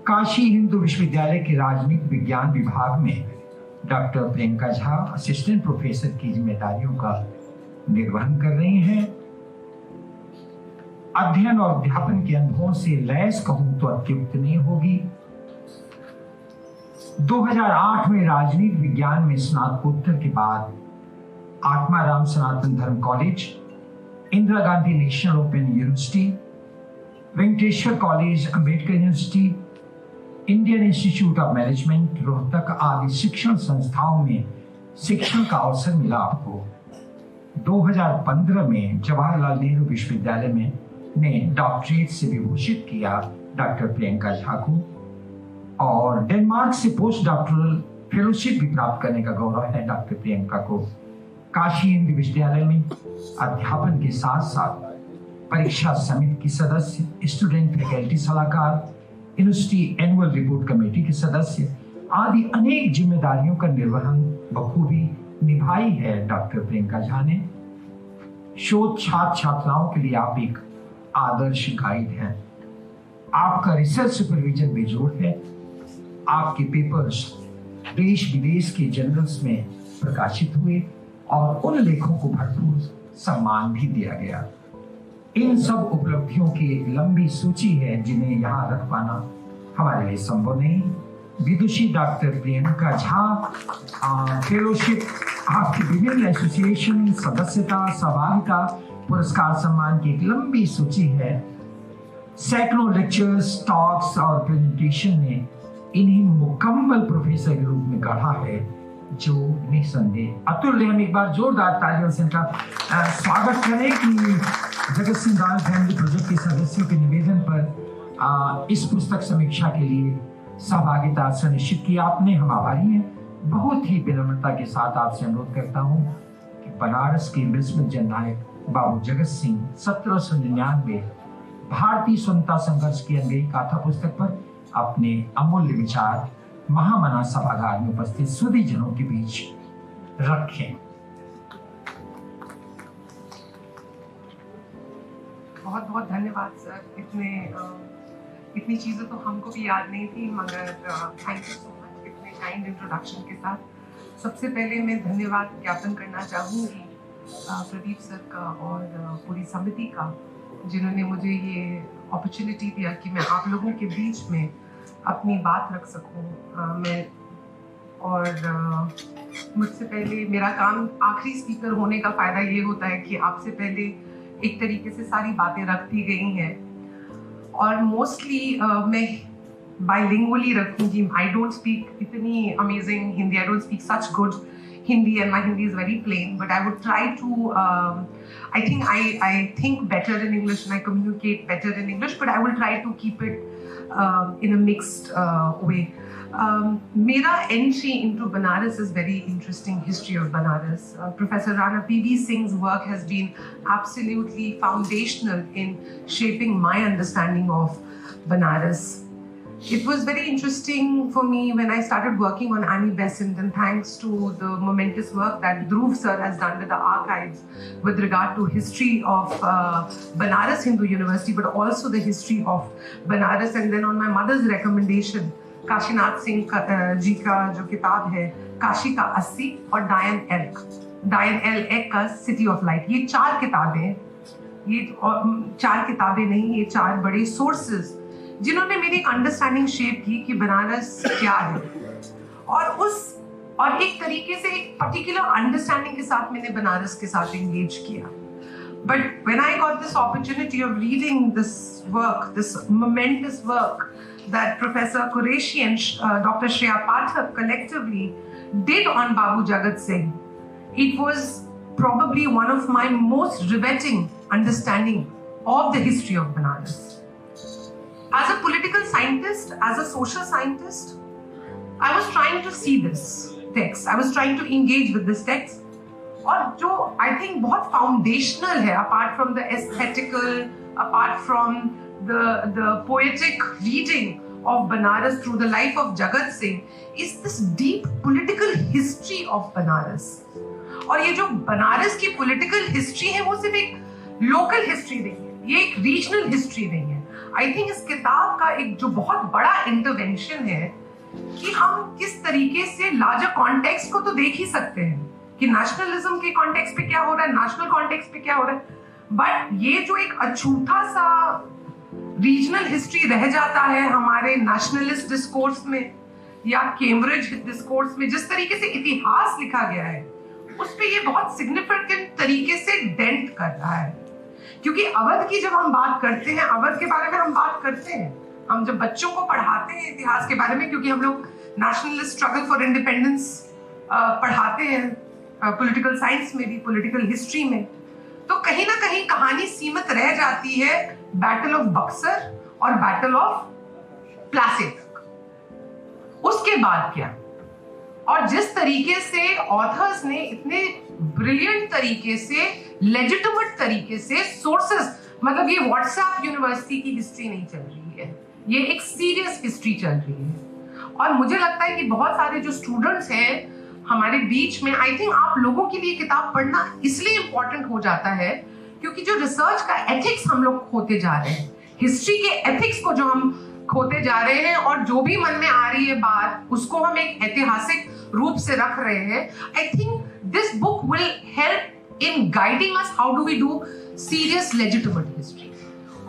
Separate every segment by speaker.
Speaker 1: काशी हिंदू विश्वविद्यालय के राजनीति विज्ञान विभाग में doctor Priyanka Jha assistant professor की जिम्मेदारियों का निर्वहन कर रही हैं। अध्ययन और अध्यापन के अनुभवों से लैस कहूं तो अत्युक्त नहीं होगी। 2008 में राजनीति विज्ञान में स्नातकोत्तर के बाद Atmaram Sanatan Dharma college, Indira Gandhi national open university, Venkateshwar college, Ambedkar university, Indian institute of management Rohtak आदि शिक्षण संस्थाओं में शिक्षण का अवसर मिला आपको। 2015 में जवाहरलाल नेहरू विश्वविद्यालय में ने डॉक्टरेट से विभूषित किया डॉक्टर प्रियंका झा को, और डेनमार्क से पोस्ट डॉक्टरल फेलोशिप भी प्राप्त करने का गौरव है डॉक्टर प्रियंका को। काशी हिंदू विश्वविद्यालय में अध्यापन के साथ साथ परीक्षा समिति की सदस्य, स्टूडेंट फैकल्टी सलाहकार, यूनिवर्सिटी एनुअल रिपोर्ट कमेटी के सदस्य आदि अनेक जिम्मेदारियों का निर्वहन बखूबी निभाई है डॉक्टर प्रियंका झा ने। शोध छात्र छात्राओं के लिए आप एक आदर्श गाइड हैं। आपका रिसर्च सुपरविजन बेजोड़ है। आपके पेपर्स देश विदेश के जर्नल्स में प्रकाशित हुए और उन लेखों को भरपूर सम्मान भी दिया गया। इन सब उपलब्धियों की एक लंबी सूची है जिन्हें यहाँ रख पाना हमारे लिए संभव नहीं। विदुषी डॉक्टर प्रियंका झा फेलोशिप, आपकी विभिन्न एसोसिएशन, सदस्यता, सहभागिता, पुरस्कार, सम्मान की एक लंबी सूची है। सैकड़ों लेक्चर्स, टॉक्स और प्रेजेंटेशन ने इन्हें मुकम्मल प्रोफेसर के रूप में गढ़ा है, जो निसंदेह अतुल्य। हम एक बार जोरदार तालियों से इनका स्वागत करें कि जगत सिंह राज फैमिली प्रोजेक्ट के सदस्यों के निवेदन पर इस पुस्तक समीक्षा के लिए सहभागिता सुनिश्चित की आपने। हम आभारी हैं। बहुत ही विनम्रता के साथ आपसे अनुरोध करता हूं कि बनारस के विस्मृत जननायक बाबू जगत सिंह 1799 भारतीय स्वतंत्रता संघर्ष की अनगढ़ी गाथा पुस्तक पर अपने अमूल्य विचार महामना सभागार में उपस्थित सुधी जनों के बीच रखें।
Speaker 2: बहुत बहुत धन्यवाद सर। इतनी चीज़ें तो हमको भी याद नहीं थी, मगर थैंक यू सो मच इतने काइंड इंट्रोडक्शन के साथ। सबसे पहले मैं धन्यवाद ज्ञापन करना चाहूँगी प्रदीप सर का और पूरी समिति का, जिन्होंने मुझे ये अपॉर्चुनिटी दिया कि मैं आप लोगों के बीच में अपनी बात रख सकूं। मुझसे पहले मेरा काम आखिरी स्पीकर होने का फ़ायदा ये होता है कि आपसे पहले एक तरीके से सारी बातें रख दी गई हैं, और मोस्टली मैं बाइलिंगुअली रखूंगी। आई डोंट स्पीक इतनी amazing Hindi, I don't speak such good Hindi, and my Hindi is very plain, but I would try to I think better in English and I communicate better in English, but I will try to keep it in a mixed way. Mera entry into Banaras is very interesting history of Banaras. Professor Rana P.V. Singh's work has been absolutely foundational in shaping my understanding of Banaras. It was very interesting for me when I started working on Annie Besant, and thanks to the momentous work that Dhruv sir has done with the archives with regard to history of Banaras Hindu University, but also the history of Banaras. And then on my mother's recommendation, Kashinath Singh ji का जो किताब है काशी का 80 और डायन L एक का city of light, ये चार किताबें नहीं, ये चार बड़े सोर्सेज जिन्होंने मेरी एक अंडरस्टैंडिंग शेप की कि बनारस क्या है, और एक तरीके से एक पर्टिकुलर अंडरस्टैंडिंग के साथ मैंने बनारस के साथ एंगेज किया। But when I got this opportunity of reading this work, this moments work that Professor Qureshi and Dr. Shreya Pathak collectively did on Babu Jagat Singh, it was probably one of my most riveting understanding of the history of Banaras. As a political scientist, as a social scientist, I was trying to see this text. I was trying to engage with this text, और जो I think बहुत foundational है, apart from the aesthetical, apart from the poetic reading of Banaras through the life of Jagat Singh, is this deep political history of Banaras. और ये जो बनारस की political history है वो सिर्फ एक local history नहीं है, ये एक regional history नहीं है। आई थिंक इस किताब का एक जो बहुत बड़ा इंटरवेंशन है कि हम किस तरीके से लार्जर कॉन्टेक्स्ट को तो देख ही सकते हैं कि नेशनलिज्म के कॉन्टेक्स्ट पे क्या हो रहा है, नेशनल कॉन्टेक्स्ट पे क्या हो रहा है, बट ये जो एक अछूता सा रीजनल हिस्ट्री रह जाता है हमारे नेशनलिस्ट डिस्कोर्स में या कैम्ब्रिज डिस्कोर्स में, जिस तरीके से इतिहास लिखा गया है उस पे ये बहुत सिग्निफिकेंट तरीके से डेंट कर रहा है। क्योंकि अवध की जब हम बात करते हैं, अवध के बारे में हम बात करते हैं, हम जब बच्चों को पढ़ाते हैं इतिहास के बारे में, क्योंकि हम लोग नेशनलिस्ट स्ट्रगल फॉर इंडिपेंडेंस पढ़ाते हैं पॉलिटिकल साइंस में भी, पॉलिटिकल हिस्ट्री में, तो कहीं ना कहीं कहानी सीमित रह जाती है बैटल ऑफ बक्सर और बैटल ऑफ प्लासी तक। उसके बाद क्या? और जिस तरीके से ऑथर्स ने इतने ब्रिलियंट तरीके से, लेजिटिमेट तरीके से सोर्सेस, मतलब ये व्हाट्सएप यूनिवर्सिटी की हिस्ट्री नहीं चल रही है, ये एक सीरियस हिस्ट्री चल रही है। और मुझे लगता है कि बहुत सारे जो स्टूडेंट्स हैं हमारे बीच में, आई थिंक आप लोगों के लिए किताब पढ़ना इसलिए इंपॉर्टेंट हो जाता है क्योंकि जो रिसर्च का एथिक्स हम लोग खोते जा रहे हैं, हिस्ट्री के एथिक्स को जो हम खोते जा रहे हैं, और जो भी मन में आ रही है बात उसको हम एक ऐतिहासिक रूप से रख रहे हैं, I think this book will help in guiding us how do we do serious legitimate history.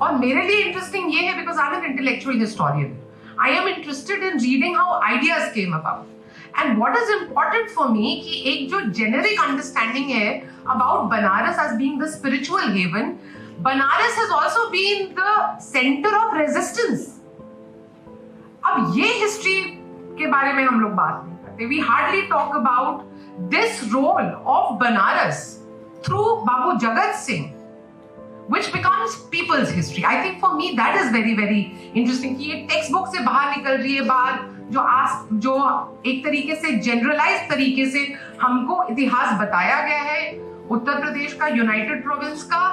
Speaker 2: और मेरे लिए इंटरेस्टिंग ये है because I am an intellectual historian, I am interested in reading how ideas came about and what is important for me कि एक जो generic understanding है about Banaras as being the spiritual haven, Banaras has also been the centre of resistance. अब ये history के बारे में हम लोग बात नहीं करते, we hardly talk about this role of Banaras through Babu Jagat Singh which becomes people's history. I think for me that is very very interesting कि ये टेक्स्ट बुक से बाहर निकल रही है बात, जो एक तरीके से जनरलाइज तरीके से हमको इतिहास बताया गया है उत्तर प्रदेश का, यूनाइटेड प्रोविंस का,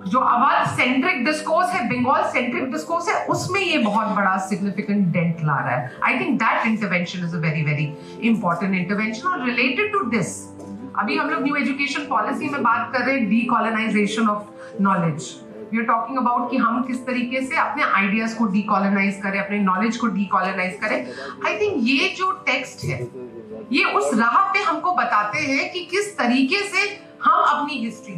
Speaker 2: जो अवध सेंट्रिक डिस्कोर्स है, बंगाल सेंट्रिक डिस्कोर्स है, उसमें ये बहुत बड़ा सिग्निफिकेंट डेंट ला रहा है। I think that intervention is a very very important intervention. और रिलेटेड टू दिस, अभी हम लोग न्यू एजुकेशन पॉलिसी में बात कर रहे हैं decolonisation of knowledge. We are talking about कि हम किस तरीके से अपने आइडियाज को डीकॉलोनाइज करें, अपने नॉलेज को डीकॉलोनाइज करें। आई थिंक ये जो टेक्स्ट है ये उस राह पे हमको बताते हैं कि किस तरीके से हम अपनी हिस्ट्री,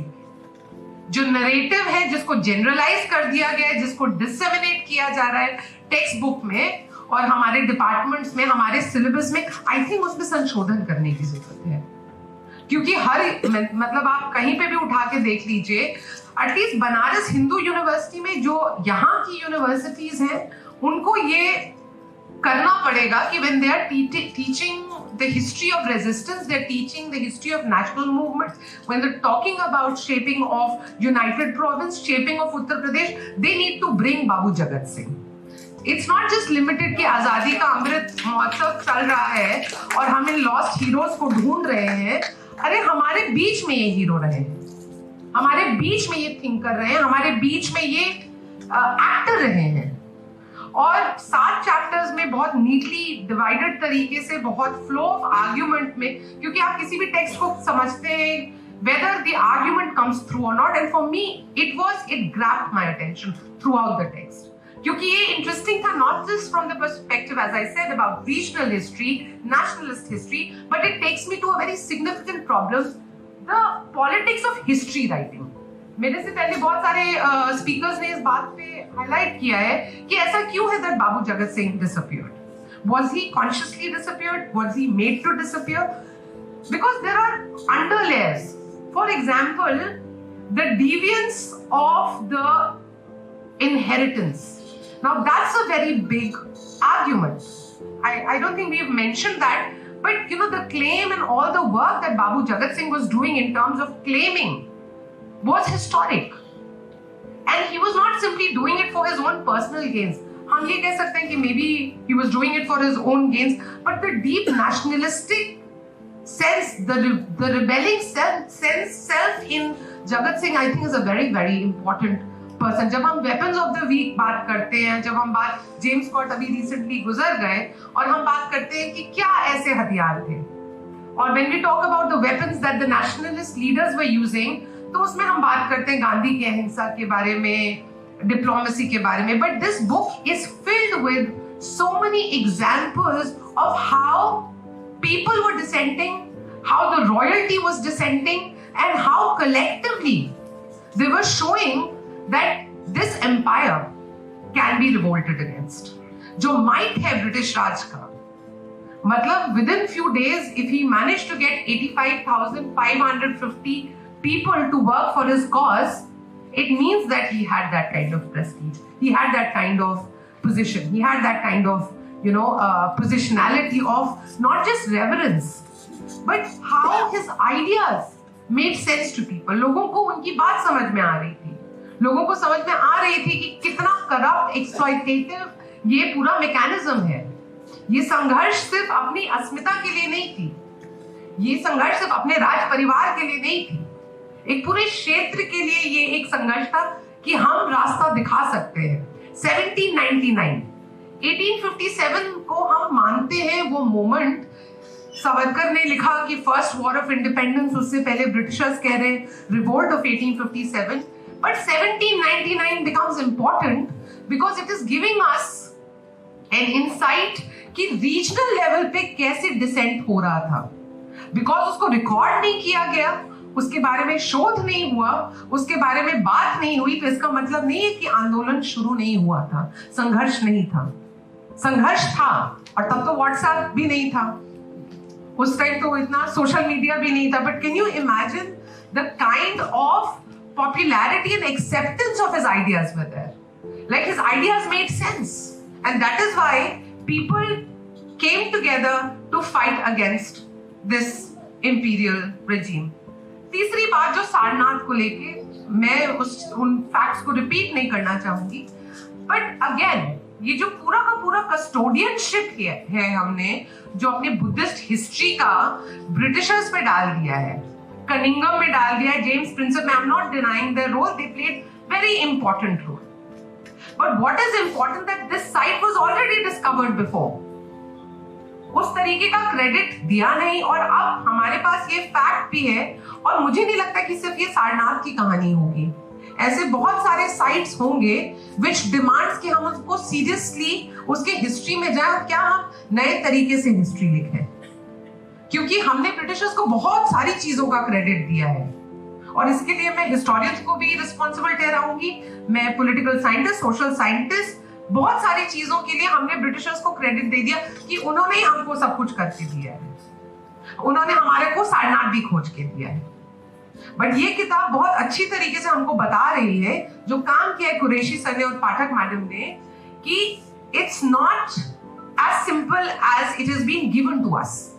Speaker 2: जो नरेटिव है जिसको जनरलाइज कर दिया गया है, जिसको डिसेमिनेट किया जा रहा है टेक्स्ट बुक में और हमारे डिपार्टमेंट्स में, हमारे सिलेबस में, आई थिंक उसमें संशोधन करने की जरूरत है। क्योंकि हर मतलब आप कहीं पे भी उठा के देख लीजिए, एटलीस्ट बनारस हिंदू यूनिवर्सिटी में जो यहाँ की यूनिवर्सिटीज हैं उनको ये करना पड़ेगा कि when they are teaching the history of resistance, they are teaching the history of national movements, when they're talking about shaping of United Province, shaping of Uttar Pradesh, they need to bring Babu Jagat Singh. It's not just limited कि आजादी का अमृत महोत्सव चल रहा है और हम इन lost heroes को ढूंढ रहे हैं। अरे हमारे बीच में ये हीरो रहे हैं, हमारे बीच में ये थिंकर रहे हैं, हमारे बीच में ये एक्टर रहे हैं। और 7 चैप्टर्स में बहुत नीटली डिवाइडेड तरीके से, बहुत फ्लो ऑफ आर्ग्यूमेंट में, क्योंकि आप किसी भी टेक्स्ट को समझते हैं whether the argument comes through or not, and for me it grabbed my attention throughout the text. क्योंकि ये इंटरेस्टिंग था not just from the perspective as I said about regional history, nationalist history, but it takes me to a very significant problem, the politics of history writing. मेरे से पहले बहुत सारे speakers ने इस बात पे हाईलाइट किया है कि ऐसा क्यों है that Babu Jagat Singh disappeared. Was he consciously disappeared? Was he made to disappear? Because there are underlayers. For example, the deviance of the inheritance. Now that's a very big argument. I don't think we've mentioned that, but you know, the claim and all the work that Babu Jagat Singh was doing in terms of claiming was historic. And he was not simply doing it for his own personal gains. हम ये कह सकते हैं कि maybe he was doing it for his own gains, but the deep nationalistic sense, the rebelling self in Jagat Singh, I think is a very very important person. जब हम weapons of the week बात करते हैं, जब हम बात James Scott अभी recently गुजर गए और हम बात करते हैं कि क्या ऐसे हथियार थे, और when we talk about the weapons that the nationalist leaders were using, तो उसमें हम बात करते हैं गांधी की अहिंसा के बारे में, डिप्लोमेसी के बारे में, but this book is filled with so many examples of how people were dissenting, how the royalty was dissenting, and how collectively they were showing that this empire can be revolted against. जो might है British राज का, मतलब within few days if he managed to get 85,550 people to work for his cause, it means that he had that kind of prestige, he had that kind of position, he had that kind of positionality of not just reverence but how his ideas made sense to people. लोगों को उनकी बात समझ में आ रही थी, लोगों को समझ में आ रही थी कि कितना करप्ट एक्सप्लॉइटेटिव ये पूरा मैकेनिज्म है। ये संघर्ष सिर्फ अपनी अस्मिता के लिए नहीं थी, ये संघर्ष सिर्फ अपने राज परिवार के लिए नहीं थी, एक पूरे क्षेत्र के लिए ये एक संघर्ष था कि हम रास्ता दिखा सकते हैं। 1857 को हम मानते हैं वो मोमेंट। सावरकर ने लिखा कि फर्स्ट वॉर ऑफ इंडिपेंडेंस, उससे पहले ब्रिटिशर्स कह रहे revolt of 1857, but 1799 becomes important because it is giving us an insight कि रीजनल लेवल पे कैसे डिसेंट हो रहा था। बिकॉज उसको रिकॉर्ड नहीं किया गया, उसके बारे में शोध नहीं हुआ, उसके बारे में बात नहीं हुई, तो इसका मतलब नहीं है कि आंदोलन शुरू नहीं हुआ था, संघर्ष नहीं था। संघर्ष था, और तब तो व्हाट्सएप भी नहीं था, उस टाइम तो इतना सोशल मीडिया भी नहीं था। But can you imagine the kind of popularity and acceptance of his ideas were there, like his ideas made sense, and that is why people came together to fight against this imperial regime. तीसरी बात जो सारनाथ को लेके, मैं उन facts को repeat नहीं करना चाहूंगी, बट अगेन ये जो पूरा का पूरा कस्टोडियनशिप है हमने जो अपने बुद्धिस्ट हिस्ट्री का ब्रिटिशर्स पे डाल दिया है, कनिंगम में डाल दिया है, जेम्स प्रिंसेप में। I am not denying their role, they played very important role, but what is important that this site was already discovered before. उस तरीके का क्रेडिट दिया नहीं, और अब हमारे पास ये फैक्ट भी है, और मुझे नहीं लगता कि सिर्फ ये सारनाथ की कहानी होगी, ऐसे बहुत सारे साइट्स होंगे विच डिमांड्स कि हम उसको सीरियसली उसके हिस्ट्री में जाएं और क्या हम नए तरीके से हिस्ट्री लिखें, क्योंकि हमने ब्रिटिशर्स को बहुत सारी चीजों का क्रेडिट दिया है, और इसके लिए मैं हिस्टोरियंस को भी रिस्पॉन्सिबल ठहराऊंगी, मैं पॉलिटिकल साइंटिस्ट, सोशल साइंटिस्ट, बहुत सारी चीजों के लिए हमने ब्रिटिशर्स को क्रेडिट दे दिया कि उन्होंने ही हमको सब कुछ करके दिया है, उन्होंने हमारे को सारनाथ भी खोज के दिया है। बट ये किताब बहुत अच्छी तरीके से हमको बता रही है, जो काम किया है कुरैशी सर ने और पाठक मैडम ने, कि it's not as simple as it is been given to us.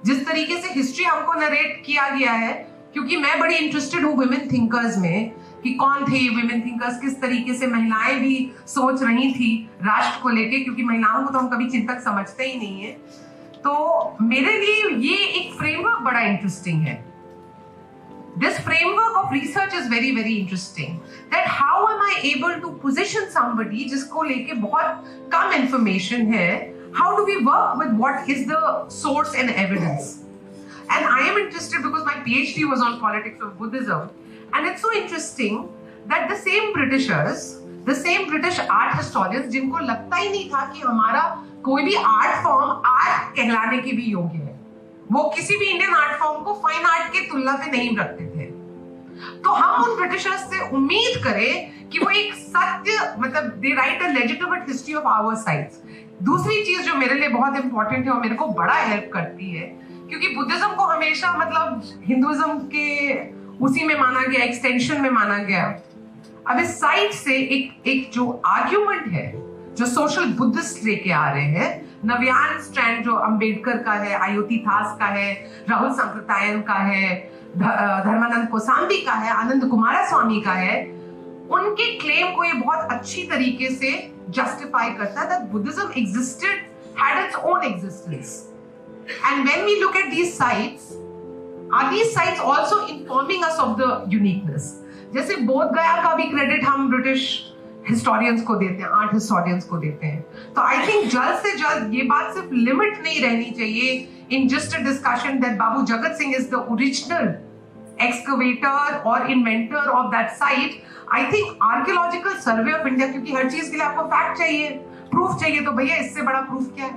Speaker 2: जिस तरीके से हिस्ट्री हमको नरेट किया गया है, क्योंकि मैं बड़ी इंटरेस्टेड हूँ वुमेन थिंकर्स में, कि कौन थे ये वुमेन थिंकर्स, किस तरीके से महिलाएं भी सोच रही थी राष्ट्र को लेके, क्योंकि महिलाओं को तो हम कभी चिंतक समझते ही नहीं है। तो मेरे लिए ये एक फ्रेमवर्क बड़ा इंटरेस्टिंग है। This framework of research is very, very interesting. That how am I able to position somebody जिसको लेके बहुत कम information है, how do we work with what is the source and evidence? And I am interested because my PhD was on politics of Buddhism, and it's so interesting that the same Britishers, the same British art historians जिनको लगता ही नहीं था कि हमारा कोई भी art form art कहलाने के भी योग्य है, वो किसी भी इंडियन आर्ट फॉर्म को फाइन आर्ट के तुलना पे नहीं रखते थे। तो हम उन ब्रिटिशर्स से उम्मीद करें कि वो एक सत्य, मतलब they write a legitimate history of our sites. दूसरी चीज जो मेरे लिए बहुत इंपॉर्टेंट है और मेरे को बड़ा हेल्प करती है, क्योंकि बुद्धिज्म को हमेशा मतलब हिंदुइज्म के उसी में माना गया, एक्सटेंशन में माना गया। अब इस साइट से एक जो आर्ग्यूमेंट है जो सोशल बुद्धिस्ट लेके आ रहे हैं, नव्यान स्ट्रैंड जो अंबेडकर का है, आयोतिथास का है, राहुल संप्रदायन का है, धर्मानंद कोसाम्बी का है, आनंद कुमारस्वामी का है, उनके क्लेम को ये बहुत अच्छी तरीके से जस्टिफाई करता है that Buddhism existed, had its own existence. And when we look at these sites, are these sites also informing us of the uniqueness? जैसे बोध गया का भी क्रेडिट हम ब्रिटिश हिस्टोरियंस को देते हैं, आर्ट हिस्टोरियंस को देते हैं। तो आई थिंक जल्द से जल्द ये बात सिर्फ लिमिट नहीं रहनी चाहिए in just a discussion that Babu Jagat Singh is the original excavator or inventor of that site, I think Archaeological Survey of India, क्योंकि हर चीज के लिए आपको फैक्ट चाहिए, प्रूफ चाहिए, तो भैया इससे बड़ा प्रूफ क्या है?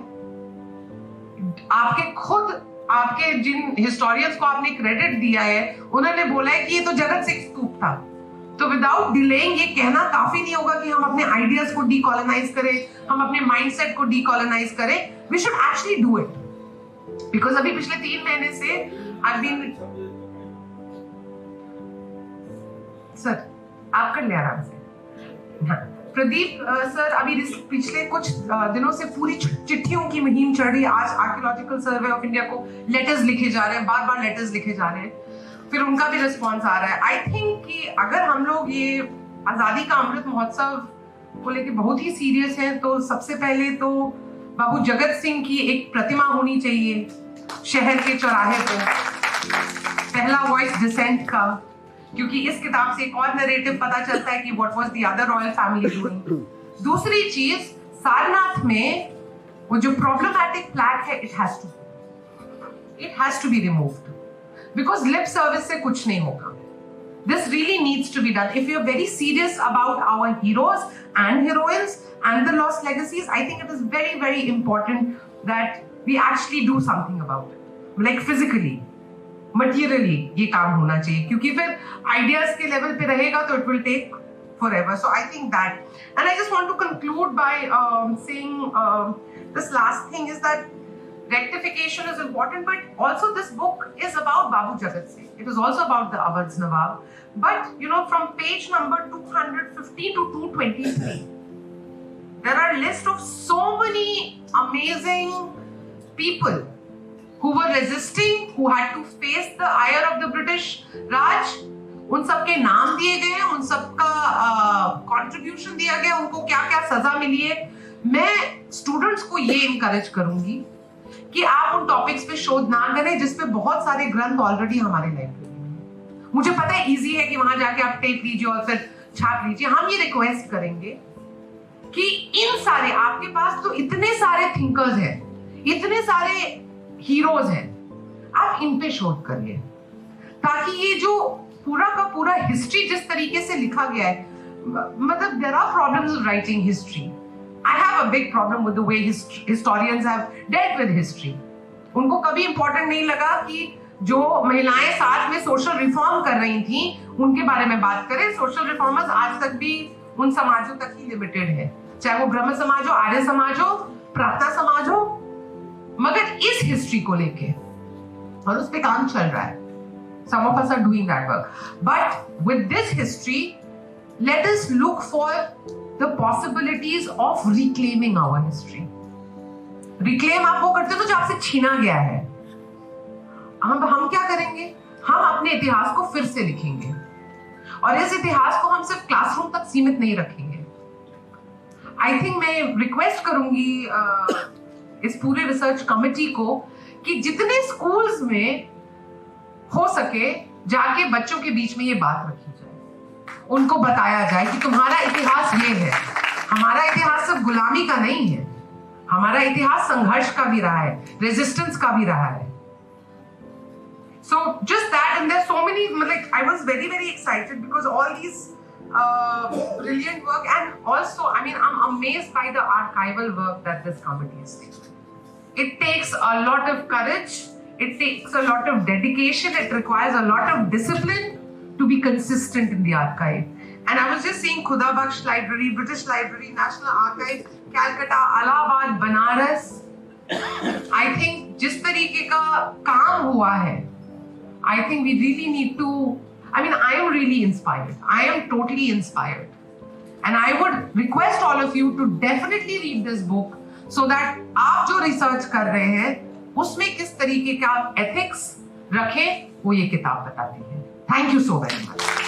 Speaker 2: आपके जिन हिस्टोरियंस को आपने क्रेडिट दिया है, उन्होंने बोला है कि ये तो जगत सिंह स्तूप था। तो विदाउट डिलेइंग ये कहना काफी नहीं होगा कि हम अपने आइडियाज को डीकोलोनाइज करें, हम अपने माइंडसेट को डीकोलोनाइज करें। We should actually do it, because अभी पिछले 3 महीने से आई बीन सर आप कर ले आराम से। हाँ, प्रदीप सर अभी पिछले कुछ दिनों से पूरी चिट्ठियों की मुहिम चल रही है। आज आर्कियोलॉजिकल सर्वे ऑफ इंडिया को लेटर्स लिखे जा रहे हैं, बार बार लेटर्स लिखे जा रहे हैं, फिर उनका भी रिस्पॉन्स आ रहा है। आई थिंक कि अगर हम लोग ये आजादी का अमृत महोत्सव को लेके बहुत ही सीरियस हैं, तो सबसे पहले तो बाबू जगत सिंह की एक प्रतिमा होनी चाहिए शहर के चौराहे पे, पहला वॉइस डिसेंट का, क्योंकि इस किताब से एक और नैरेटिव पता चलता है कि what was the other royal family doing. दूसरी चीज, सारनाथ में वो जो प्रॉब्लमैटिक फ्लैग है, it has to be removed, because lip service से कुछ नहीं होगा। This really needs to be done. If you're very serious about our heroes and heroines and the lost legacies, I think it is very, very important that we actually do something about it. Like physically, materially, ये काम होना चाहिए, क्योंकि फिर ideas के level पे रहेगा तो it will take forever. So I think that, and I just want to conclude by saying this last thing is that rectification is important, but also this book is about Babu Jagat Singh. It is also about the Awadh Nawab. But you know, from page number 250 to 223, there are a list of so many amazing people who were resisting, who had to face the ire of the British Raj. उन सबके नाम दिए गए हैं, उन सबका contribution दिया गया, उनको क्या क्या सजा मिली है। मैं स्टूडेंट्स को ये इनकरेज करूंगी कि आप उन टॉपिक्स पे शोध ना करें जिस पे बहुत सारे ग्रंथ ऑलरेडी हमारे लाइब्रेरी में। मुझे पता है इजी है कि वहां जाके आप टेप लीजिए और फिर छाप लीजिए। हम ये रिक्वेस्ट करेंगे कि इन सारे, आपके पास तो इतने सारे थिंकर्स हैं, इतने सारे हीरोज हैं, आप इन पे शोध करिए, ताकि ये जो पूरा का पूरा हिस्ट्री जिस तरीके से लिखा गया है, मतलब there are problems with writing history. I have a big problem with the way historians have dealt with history. उनको कभी important नहीं लगा कि जो महिलाएं साथ में सोशल रिफॉर्म कर रही थी उनके बारे में बात करें। सोशल रिफॉर्मर्स आज तक भी उन समाजों तक ही लिमिटेड है, चाहे वो ब्रह्म समाज हो, आर्य समाज हो, प्रार्थना समाज हो, मगर इस हिस्ट्री को लेके और उस पे काम चल रहा है। Some of us are doing that work, but with this history, let us look for the possibilities of reclaiming our history. Reclaim आप वो करते हो जो आपसे छीना गया है। हम क्या करेंगे? हम अपने इतिहास को फिर से लिखेंगे, और इस इतिहास को हम सिर्फ क्लासरूम तक सीमित नहीं रखेंगे। आई थिंक मैं रिक्वेस्ट करूंगी इस पूरे रिसर्च कमेटी को कि जितने स्कूल्स में हो सके जाके बच्चों के बीच में ये बात रखी जाए, उनको बताया जाए कि तुम्हारा इतिहास ये है। हमारा इतिहास सिर्फ गुलामी का नहीं है, हमारा इतिहास संघर्ष का भी रहा है, रेजिस्टेंस का भी रहा है। So just that, and there's so many, like I was very, very excited because all these brilliant work, and also I mean I'm amazed by the archival work that this committee is doing. It takes a lot of courage, it takes a lot of dedication, it requires a lot of discipline to be consistent in the archive. And I was just seeing Khuda Bakhsh Library, British Library, National Archive, Calcutta, Allahabad, Banaras. I think जिस तरीके का काम हुआ है, I think we really need to, I mean, I am really inspired. I am totally inspired. And I would request all of you to definitely read this book so that आप जो research कर रहे हैं, उसमें किस तरीके का ethics रखें, वो ये किताब बताती है। Thank you so very much.